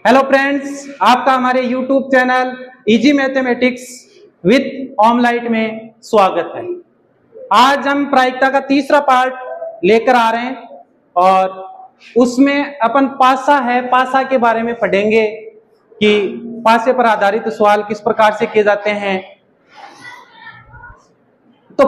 Hello friends, आपका हमारे YouTube channel easy mathematics with ऑमलाइट में स्वागत है। आज हम प्रायिकता का तीसरा पार्ट लेकर आ रहे हैं और उसमें अपन पासा के बारे में पढ़ेंगे कि पासे पर आधारित सवाल किस प्रकार से किए जाते हैं। तो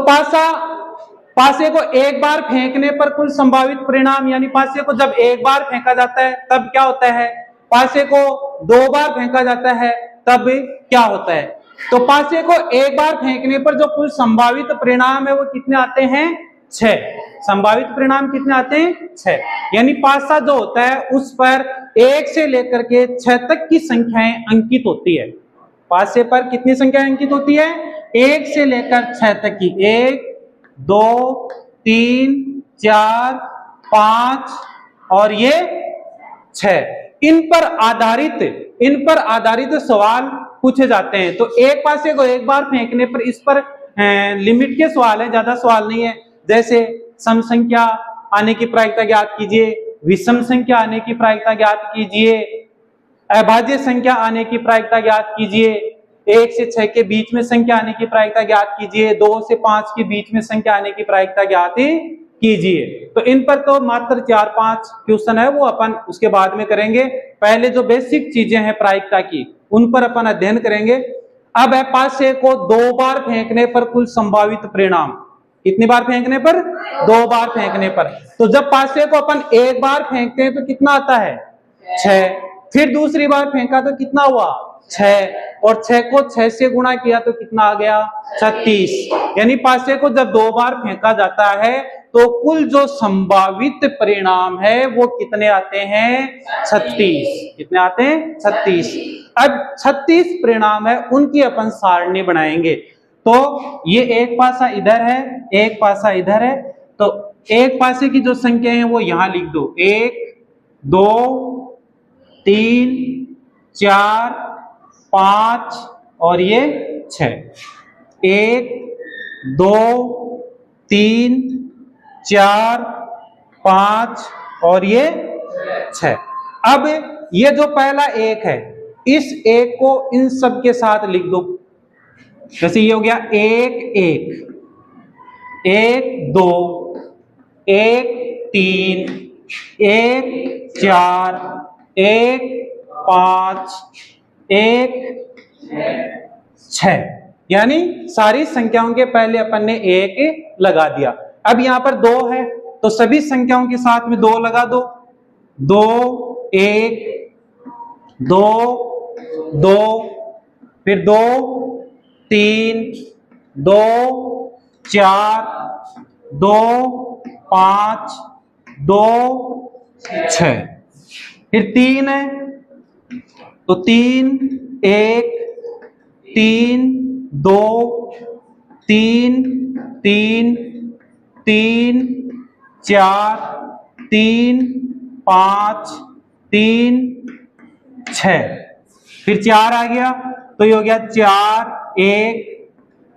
पासे को एक बार फेंकने पर कुल संभावित परिणाम, यानी पासे को जब एक बार फेंका जाता है तब क्या होता है, पासे को दो बार फेंका जाता है तब क्या होता है। तो पासे को एक बार फेंकने पर जो कुल संभावित परिणाम है वो कितने आते हैं, 6। संभावित परिणाम कितने आते हैं, 6। यानी पासा जो होता है उस पर 1 से लेकर के 6 तक की संख्याएं अंकित होती है। पासे पर कितनी संख्या अंकित होती है, 1 से लेकर 6 तक की। 1 2 3 4 5 और ये 6। इन पर आधारित सवाल पूछे जाते हैं। तो एक पासे को एक बार फेंकने पर इस पर लिमिट के सवाल है, ज्यादा सवाल नहीं है। जैसे सम संख्या आने की प्रायिकता ज्ञात कीजिए, विषम संख्या आने की प्रायिकता ज्ञात कीजिए, अभाज्य संख्या आने की प्रायिकता ज्ञात कीजिए, 1 से 6 के बीच में संख्या आने की प्रायिकता ज्ञात कीजिए, 2 से 5 के बीच में संख्या आने की प्रायिकता ज्ञात कीजिए। तो इन पर तो मात्र 4-5 क्वेश्चन है, वो अपन उसके बाद में करेंगे। पहले जो बेसिक चीजें हैं प्रायिकता की उन पर अपन अध्ययन करेंगे। अब है पासे को 2 बार फेंकने पर कुल संभावित परिणाम। कितनी बार फेंकने पर, 2 बार फेंकने पर। तो जब पासे को अपन एक बार फेंकते हैं तो कितना आता है, 6। फिर दूसरी बार फेंका तो कितना हुआ, 6, और 6 को 6 से गुणा किया तो कितना आ गया, 36। यानी पासे को जब 2 बार फेंका जाता है तो कुल जो संभावित परिणाम है वो कितने आते हैं, 36। कितने आते हैं, 36। अब 36 परिणाम है, उनकी अपन सारणी बनाएंगे। तो ये एक पासा इधर है, एक पासा इधर है। तो एक पासे की जो संख्या है वो यहां लिख दो, 1 2 3 4 5 और ये 6। 1 2 3 4 5 और ये 6। अब ये जो पहला एक है, इस एक को इन सब के साथ लिख दो। जैसे ये हो गया 1 1 1 2 1 3 1 4 1 5 1 6। यानी सारी संख्याओं के पहले अपन ने 1 लगा दिया। अब यहां पर 2 है तो सभी संख्याओं के साथ में 2 लगा दो। 2 1 2 2 फिर 2 3 2 4 2 5 2 6। फिर 3 है तो 3 1 3 2 3 3 3 4 3 5 3 6। फिर 4 आ गया तो ये हो गया 4 1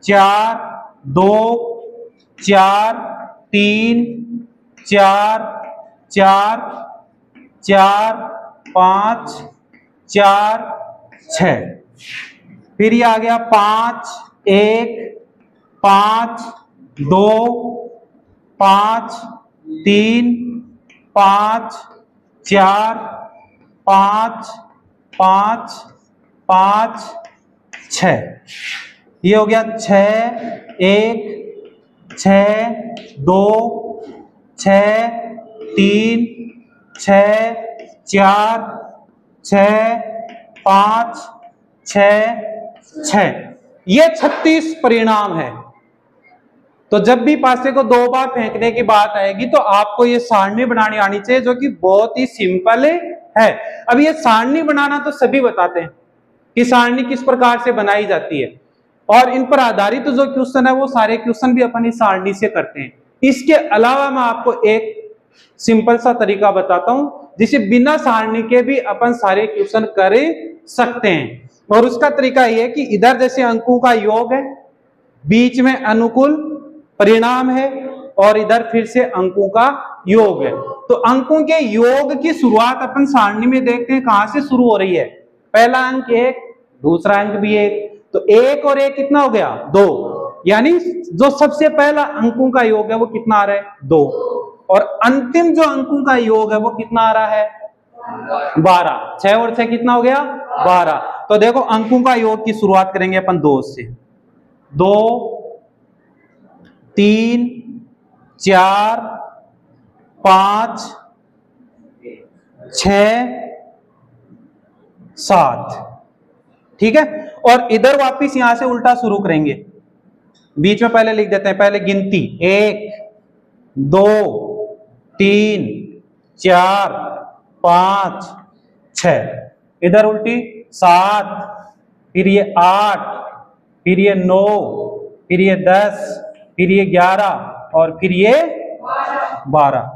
4 2 4 3 4 4 4 5 4 6। फिर ये आ गया 5 1 5 2 5 3 5 4 5 5 5 6। ये हो गया 6 1 6 2 6 3 6 4 6 5 6 6। ये 36 परिणाम है। तो जब भी पासे को 2 बार फेंकने की बात आएगी तो आपको ये सारणी बनानी आनी चाहिए, जो कि बहुत ही सिंपल है। अब ये सारणी बनाना तो सभी बताते हैं कि सारणी किस प्रकार से बनाई जाती है, और इन पर आधारित जो क्वेश्चन है वो सारे क्वेश्चन भी अपन इस सारणी से करते हैं। इसके अलावा मैं आपको एक सिंपल सा तरीका बताता हूं जिसे बिना सारणी के भी अपन सारे क्वेश्चन कर सकते हैं। और उसका तरीका यह है कि इधर जैसे अंकों का योग है, बीच में अनुकूल परिणाम है और इधर फिर से अंकों का योग है। तो अंकों के योग की शुरुआत अपन सारणी में देखते हैं कहां से शुरू हो रही है। पहला अंक 1, दूसरा अंक भी 1, तो 1 और 1 कितना हो गया 2, यानी जो सबसे पहला अंकों का योग है वो कितना आ रहा है 2, और अंतिम जो अंकों का योग है वो कितना आ रहा है 12। 6 और 6 कितना हो गया 12। तो देखो अंकों का योग की शुरुआत करेंगे अपन 2 से। 2, 3, 4, 5, 6, 7, ठीक है। और इधर वापिस यहां से उल्टा शुरू करेंगे, बीच में पहले लिख देते हैं, पहले गिनती 1, 2, 3, 4, 5, 6, इधर उल्टी 7, फिर ये 8, फिर ये 9, फिर ये 10, फिर ये 11 और फिर ये 12।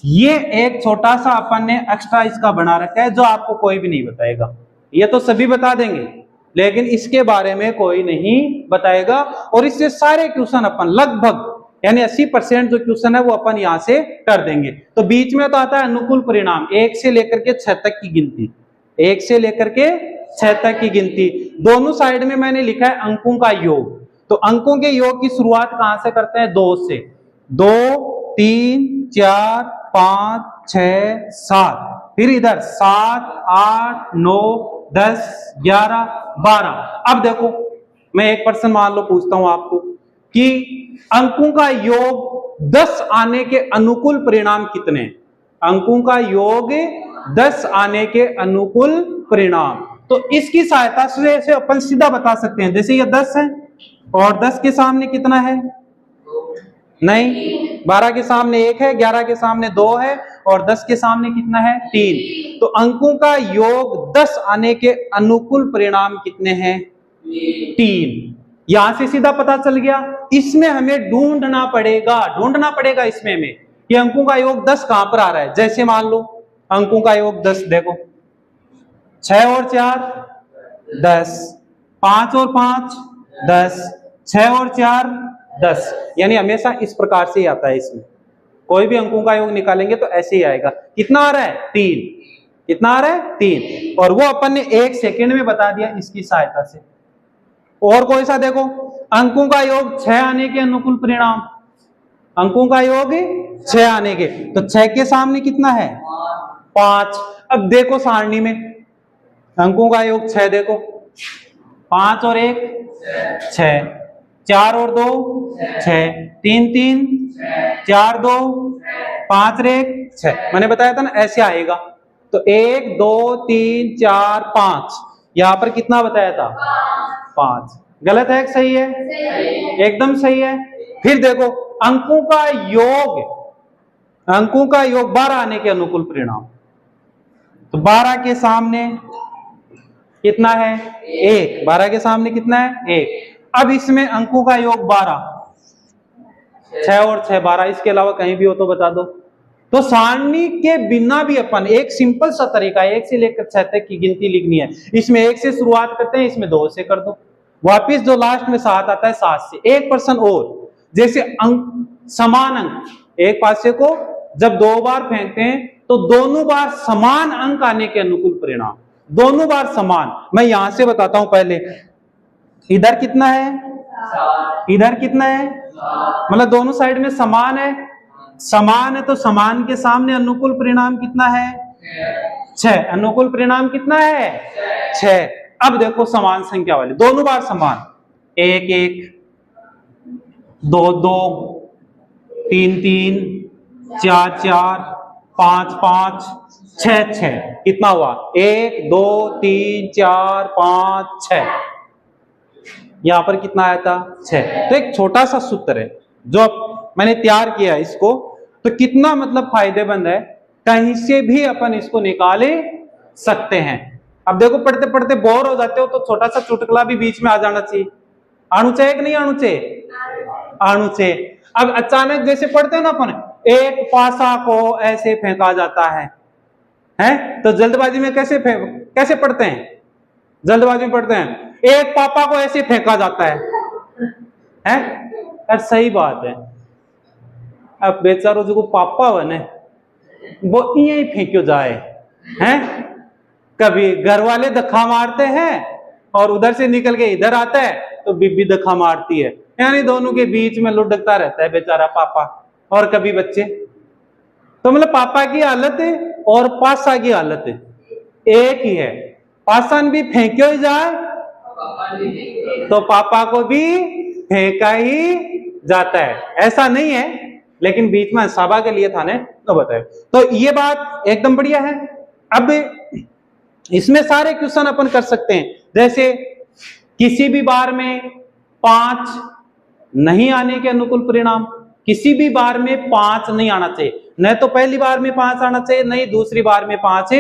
ये एक छोटा सा अपन ने एक्स्ट्रा इसका बना रखा है जो आपको कोई भी नहीं बताएगा। ये तो सभी बता देंगे लेकिन इसके बारे में कोई नहीं बताएगा, और इससे सारे क्वेश्चन अपन लगभग यानी 80% जो क्वेश्चन है वो अपन यहां से कर देंगे। तो बीच में तो आता है अनुकूल परिणाम, 1 से लेकर के 6 तक की गिनती, 1 से लेकर के 6 तक की गिनती। दोनों साइड में मैंने लिखा है अंकों का योग। तो अंकों के योग की शुरुआत कहां से करते हैं 2 से। 2, 3, 4, 5, 6, 7, फिर इधर 7, 8, 9, 10, 11, 12। अब देखो मैं एक पर्सन मान लो पूछता हूं आपको कि अंकों का योग 10 आने के अनुकूल परिणाम कितने हैं। अंकों का योग 10 आने के अनुकूल परिणाम, तो इसकी सहायता से अपन सीधा बता सकते हैं। जैसे ये 10 है और 10 के सामने कितना है, नहीं 12 के सामने 1 है, 11 के सामने 2 है और 10 के सामने कितना है 3। तो अंकों का योग 10 आने के अनुकूल परिणाम कितने हैं 3। यहां से सीधा पता चल गया। इसमें हमें ढूंढना पड़ेगा इसमें हमें कि अंकों का योग 10 कहां पर आ रहा है। जैसे मान लो अंकों का योग 10, देखो 6 और 4 10, 5 और 5 10, 6 और 4 10, यानी हमेशा इस प्रकार से ही आता है। इसमें कोई भी अंकों का योग निकालेंगे तो ऐसे ही आएगा। कितना आ रहा है 3, कितना आ रहा है 3, और वो अपन ने 1 सेकेंड में बता दिया इसकी सहायता से। और कोई सा देखो अंकों का योग 6 आने के अनुकूल परिणाम, अंकों का योग 6 आने के, तो 6 के सामने कितना है 5। अब देखो सारणी में अंकों का योग 6, देखो 5 और 1 6, 4 और 2 6, 3 3 4 2 5 और 1 6, मैंने बताया था ना ऐसे आएगा। तो 1 2 3 4 5, यहां पर कितना बताया था 5। गलत है कि सही है? एकदम सही है। फिर देखो अंकों का योग 12 आने के अनुकूल परिणाम, तो 12 के सामने कितना है 1, 12 के सामने कितना है 1। अब इसमें अंकों का योग 12, 6 और 6 12, इसके अलावा कहीं भी हो तो बता दो। तो सारणी के बिना भी अपन एक सिंपल सा तरीका 1 से लेकर 6 तक की गिनती लिखनी है। इसमें 1 से शुरुआत करते हैं, इसमें 2 से कर दो, वापिस जो लास्ट में 7 आता है 7 से। एक पर्सन और, जैसे अंक समान अंक, एक पासे को जब 2 बार फेंकते हैं तो दोनों बार समान अंक आने के अनुकूल परिणाम, दोनों बार समान। मैं यहां से बताता हूं पहले, इधर कितना है, इधर कितना है, मतलब दोनों साइड में समान है, समान है तो समान के सामने अनुकूल परिणाम कितना है 6, अनुकूल परिणाम कितना है 6। अब देखो समान संख्या वाले दोनों बार समान, 1 1 2 2 3 3 4 4 5 5 6 6, कितना हुआ 1 2 3 4 5 6, यहां पर कितना आया था 6। तो एक छोटा सा सूत्र है जो मैंने तैयार किया इसको, तो कितना मतलब फायदेमंद है, कहीं से भी अपन इसको निकाले सकते हैं। अब देखो पढ़ते पढ़ते बोर हो जाते हो तो छोटा सा चुटकुला भी बीच में आ जाना चाहिए, आणु चाहिए कि नहीं आणु चाहिए, आणु चाहिए। अब अचानक जैसे पढ़ते हैं ना अपन, एक पासा को ऐसे फेंका जाता है, तो जल्दबाजी में कैसे पढ़ते हैं, जल्दबाजी में पढ़ते हैं एक पापा को ऐसे फेंका जाता है, सही बात है। अब बेचारो जो पापा बने वो यही फेंक्यो जाए हैं, कभी घर वाले धक्का मारते हैं और उधर से निकल के इधर आता है तो बीबी धक्का मारती है, यानी दोनों के बीच में लुढ़कता रहता है बेचारा पापा और कभी बच्चे। तो मतलब पापा की हालत है और पासा की हालत है एक ही है, पासन भी फेंक्यो ही जाए तो पापा को भी फेंका ही जाता है, ऐसा नहीं है, लेकिन बीच में साबा के लिए था ने तो बताए। तो ये बात एकदम बढ़िया है। अब इसमें सारे क्वेश्चन अपन कर सकते हैं, जैसे किसी भी बार में 5 नहीं आने के अनुकूल परिणाम, किसी भी बार में 5 नहीं आना चाहिए, न तो पहली बार में 5 आना चाहिए नहीं दूसरी बार में 5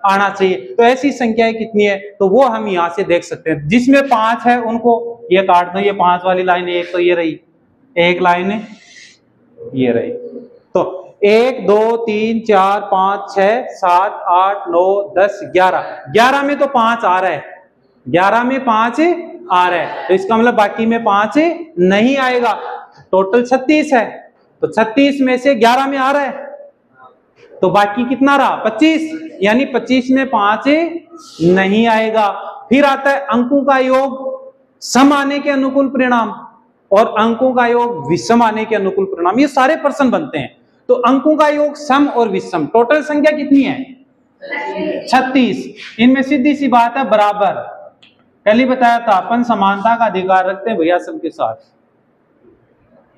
आना चाहिए। तो ऐसी संख्याएं कितनी है तो वो हम यहां से देख सकते हैं, जिसमें 5 है उनको ये काट दो, ये 5 वाली लाइन है, एक तो ये रही, एक लाइन है ये रही, तो 1 2 3 4 5 6 7 8 9 10 11, 11 में तो 5 आ रहा है, 11 में 5 आ रहा है, तो इसका मतलब बाकी में 5 नहीं आएगा, टोटल 36 है, तो 36 में से 11 में आ रहा है, तो बाकी कितना रहा 25, यानी 25 में 5 नहीं आएगा। फिर आता है अंकों का योग सम आने के अनुकूल परिणाम और अंकों का योग विषम आने के अनुकूल परिणाम, ये सारे प्रश्न बनते हैं। तो अंकों का योग सम और विषम, टोटल संख्या कितनी है 36, इनमें सीधी सी बात है बराबर, कल ही बताया था अपन समानता का अधिकार रखते हैं भैया सबके साथ,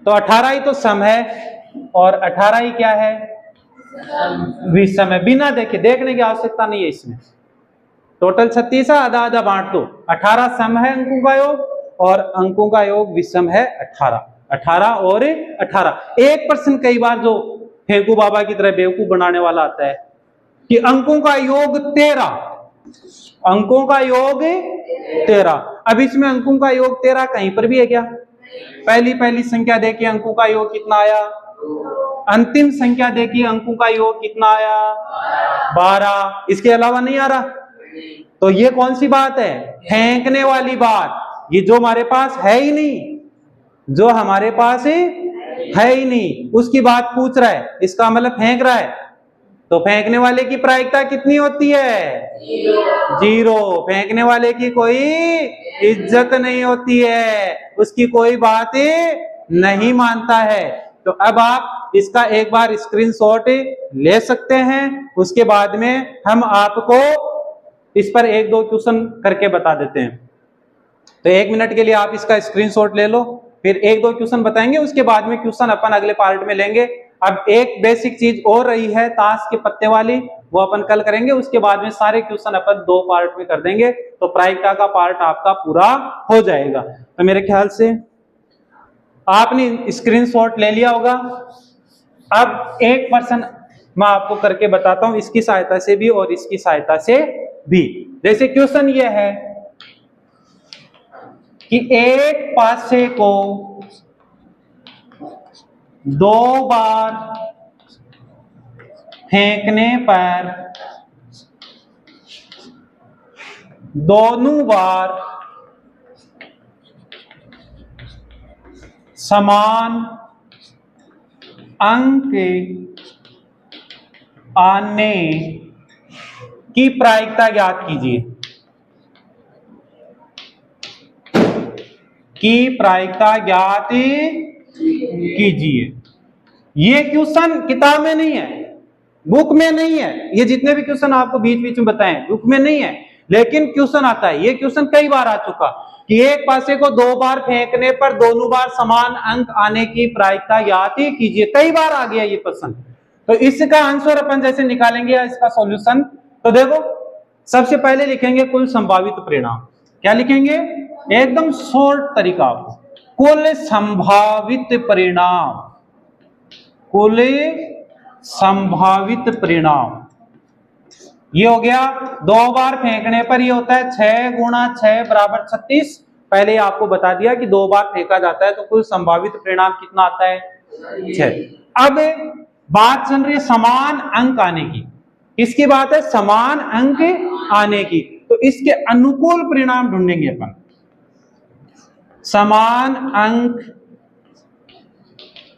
तो 18 ही तो सम है और 18 ही क्या है विषम है, बिना देखे देखने की आवश्यकता नहीं है इसमें, टोटल 36 है, आधा आधा बांट दो, 18 सम है अंकों का योग और अंकों का योग विषम है 18, 18 और 18। एक पर्सन कई बार जो फेंकू बाबा की तरह बेवकूफ बनाने वाला आता है कि अंकों का योग 13, अंकों का योग 13, अब इसमें अंकों का योग 13 कहीं पर भी है क्या, पहली संख्या देखिए अंकों का योग कितना आया, अंतिम संख्या देखिए अंकों का योग कितना आया 12, इसके अलावा नहीं आ रहा, तो ये कौन सी बात है फेंकने वाली बात, ये जो हमारे पास है ही नहीं, जो हमारे पास है ही नहीं उसकी बात पूछ रहा है, इसका मतलब फेंक रहा है, तो फेंकने वाले की प्रायिकता कितनी होती है 0, फेंकने वाले की कोई इज्जत नहीं होती है, उसकी कोई बात नहीं मानता है। तो अब आप इसका एक बार स्क्रीनशॉट ले सकते हैं, उसके बाद में हम आपको इस पर 1-2 क्वेश्चन करके बता देते हैं। तो 1 मिनट के लिए आप इसका स्क्रीनशॉट ले लो, फिर 1-2 क्वेश्चन बताएंगे, उसके बाद में क्वेश्चन अपन अगले पार्ट में लेंगे। अब एक बेसिक चीज और रही है ताश के पत्ते वाली, वो अपन कल करेंगे, उसके बाद में सारे क्वेश्चन अपन 2 पार्ट में कर देंगे, तो प्रायिकता का पार्ट आपका पूरा हो जाएगा। तो मेरे ख्याल से आपने स्क्रीनशॉट ले लिया होगा। अब एक पर्सन मैं आपको करके बताता हूं, इसकी सहायता से भी और इसकी सहायता से भी। जैसे क्वेश्चन ये है कि एक पासे को 2 बार फेंकने पर दोनों बार समान अंक आने की प्रायिकता ज्ञात कीजिए, की प्रायिकता ज्ञात कीजिए। ये क्वेश्चन किताब में नहीं है, बुक में नहीं है, ये जितने भी क्वेश्चन आपको बीच बीच में बताएं बुक में नहीं है, लेकिन क्वेश्चन आता है। ये क्वेश्चन कई बार आ चुका कि एक पासे को 2 बार फेंकने पर दोनों बार समान अंक आने की प्रायिकता ज्ञात कीजिए, कई बार आ गया ये प्रश्न। तो इसका आंसर अपन जैसे निकालेंगे या इसका सॉल्यूशन, तो देखो सबसे पहले लिखेंगे कुल संभावित परिणाम। क्या लिखेंगे एकदम शॉर्ट तरीका, कुल संभावित परिणाम, कुल संभावित परिणाम। ये हो गया 2 बार फेंकने पर ये होता है 6 गुणा 6 बराबर 36। पहले आपको बता दिया कि 2 बार फेंका जाता है तो कुल संभावित परिणाम कितना आता है 6। अब बात चल रही है समान अंक आने की, किसकी बात है समान अंक आने की, तो इसके अनुकूल परिणाम ढूंढेंगे अपन। समान अंक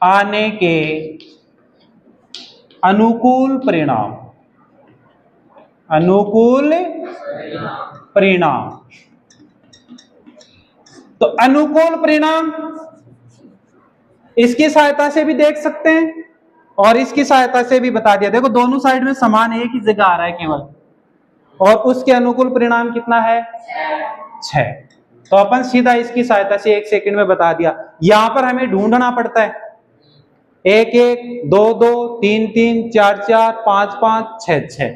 आने के अनुकूल परिणाम, अनुकूल परिणाम। तो अनुकूल परिणाम इसकी सहायता से भी देख सकते हैं और इसकी सहायता से भी बता दिया। देखो दोनों साइड में समान एक ही जगह आ रहा है केवल, और उसके अनुकूल परिणाम कितना है 6। तो अपन सीधा इसकी सहायता से 1 सेकंड में बता दिया। यहां पर हमें ढूंढना पड़ता है 1 1 2 2 3 3 4 4 5 5 6 6।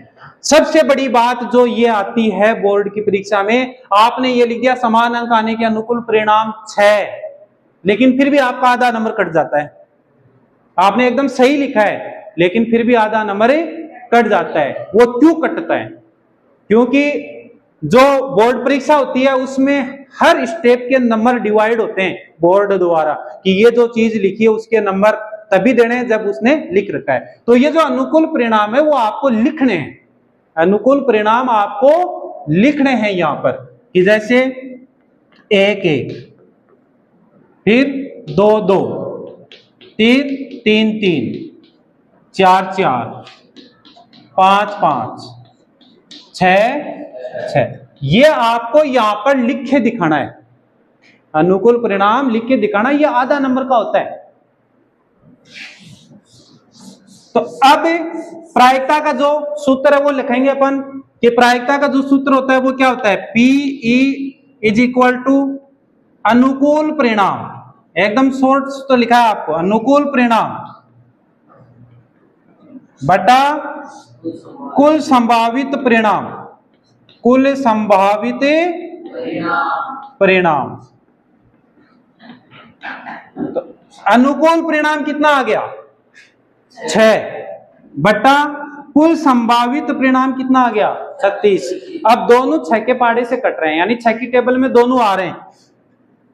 सबसे बड़ी बात जो ये आती है बोर्ड की परीक्षा में, आपने ये लिख दिया समान अंक आने के अनुकूल परिणाम 6, लेकिन फिर भी आपका आधा नंबर कट जाता है। आपने एकदम सही लिखा है लेकिन फिर भी आधा नंबर कट जाता है। वो क्यों कटता है? क्योंकि जो बोर्ड परीक्षा होती है उसमें हर स्टेप के नंबर डिवाइड होते हैं बोर्ड द्वारा, कि ये जो चीज लिखी है उसके नंबर तभी देने हैं जब उसने लिख रखा है। तो ये जो अनुकूल परिणाम है वो आपको लिखने हैं, अनुकूल परिणाम आपको लिखने हैं यहां पर, कि जैसे 1 1, फिर 2 2, 3 3 3, 4 4, 5 5, 6 6। ये आपको यहां पर लिख के दिखाना है, अनुकूल परिणाम लिख के दिखाना, ये आधा नंबर का होता है। तो अब प्रायिकता का जो सूत्र है वो लिखेंगे अपन, कि प्रायिकता का जो सूत्र होता है वो क्या होता है, PE इज इक्वल टू अनुकूल परिणाम, एकदम शॉर्ट सूत्र लिखा है आपको, अनुकूल परिणाम बटा कुल संभावित परिणाम, कुल संभावित परिणाम। तो अनुकूल परिणाम कितना आ गया 6, बटा कुल संभावित परिणाम कितना आ गया 36। अब दोनों 6 के पहाड़े से कट रहे हैं, यानी 6 की टेबल में दोनों आ रहे हैं,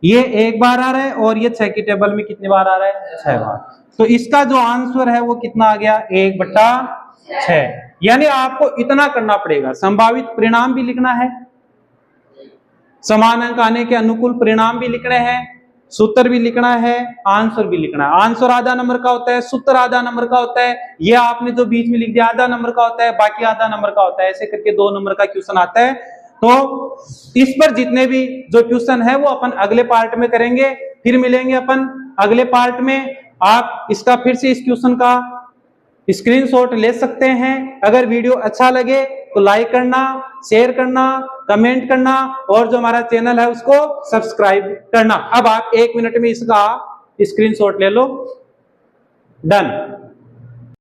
ये 1 बार आ रहा है और ये 6 की टेबल में कितनी बार आ रहा है 6 बार। तो इसका जो आंसर है वो कितना आ गया 1/6। यानी आपको इतना करना पड़ेगा, संभावित परिणाम भी लिखना है, समान अंक आने के अनुकूल परिणाम भी लिखने हैं, सूत्र भी लिखना है, आंसर भी लिखना है। आंसर आधा नंबर का होता है, सूत्र आधा नंबर का होता है, ये आपने जो बीच में लिख दिया आधा नंबर का होता है, बाकी आधा नंबर का होता है। ऐसे करके 2 नंबर का क्वेश्चन आता है। तो इस पर जितने भी जो क्वेश्चन है वो अपन अगले पार्ट में करेंगे। फिर मिलेंगे अपन अगले पार्ट में। आप इसका फिर से इस क्वेश्चन का स्क्रीनशॉट ले सकते हैं। अगर वीडियो अच्छा लगे तो लाइक करना, शेयर करना, कमेंट करना, और जो हमारा चैनल है उसको सब्सक्राइब करना। अब आप 1 मिनट में इसका स्क्रीनशॉट ले लो। डन।